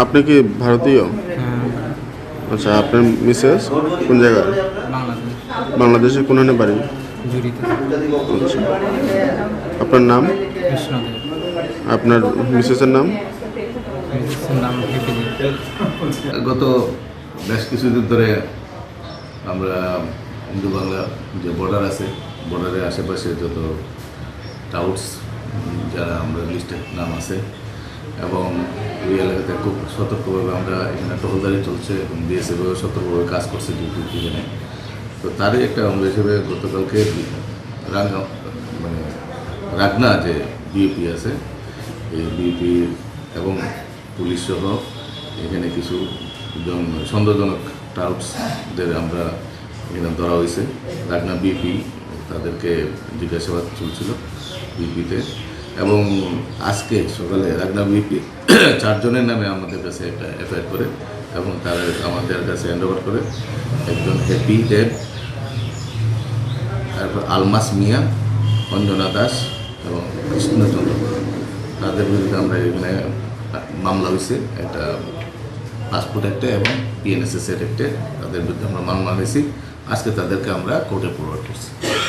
আপনি কি ভারতীয়? হ্যাঁ, আচ্ছা, আপনার মিসেস কোন জায়গায়? বাংলাদেশ বাংলাদেশের কোনখানে বাড়ি? জড়িত আচ্ছা, আপনার নাম? কৃষ্ণদেব। আপনার মিসেসের নাম? মিসেসের নাম হেপিদি। গত বেশ কিছুদিন ধরে আমরা ইন্দো বাংলা যে বর্ডার আছে, বর্ডারের আশেপাশে যত টাউটস যারা আমরা লিস্টে নাম আছে এবং ওই এলাকাতে খুব সতর্কভাবে আমরা এখানে টহলদারি চলছে এবং বিএসএফও সতর্কভাবে কাজ করছে ডিউটি এখানে। তো তারই একটা অঙ্গ হিসেবে গতকালকে রাগনা যে বিএপি আছে, এই বিএপি এবং পুলিশ সহ এখানে কিছু সন্দেহজনক টাউটসদের আমরা এখানে ধরা হয়েছে। রাগনা বিপি তাদেরকে জিজ্ঞাসাবাদ চলছিল বিপিতে, এবং আজকে সকালে রাগনা বিপি 4 জনের নামে আমাদের কাছে একটা এফআইআর করে এবং তারা আমাদের কাছে হ্যান্ড ওভার করে। একজন হ্যাপি দেব, তারপর আলমাস মিয়া, অঞ্জনা দাস এবং কৃষ্ণচন্দ্র, তাদের বিরুদ্ধে আমরা এখানে মামলা হয়েছে একটা পাসপোর্ট অ্যাক্টে এবং পিএনএসএস অ্যাক্টে। তাদের বিরুদ্ধে আমরা মামলা নিয়েছি। আজকে তাদেরকে আমরা কোর্টে ফরওয়ার্ড করছি।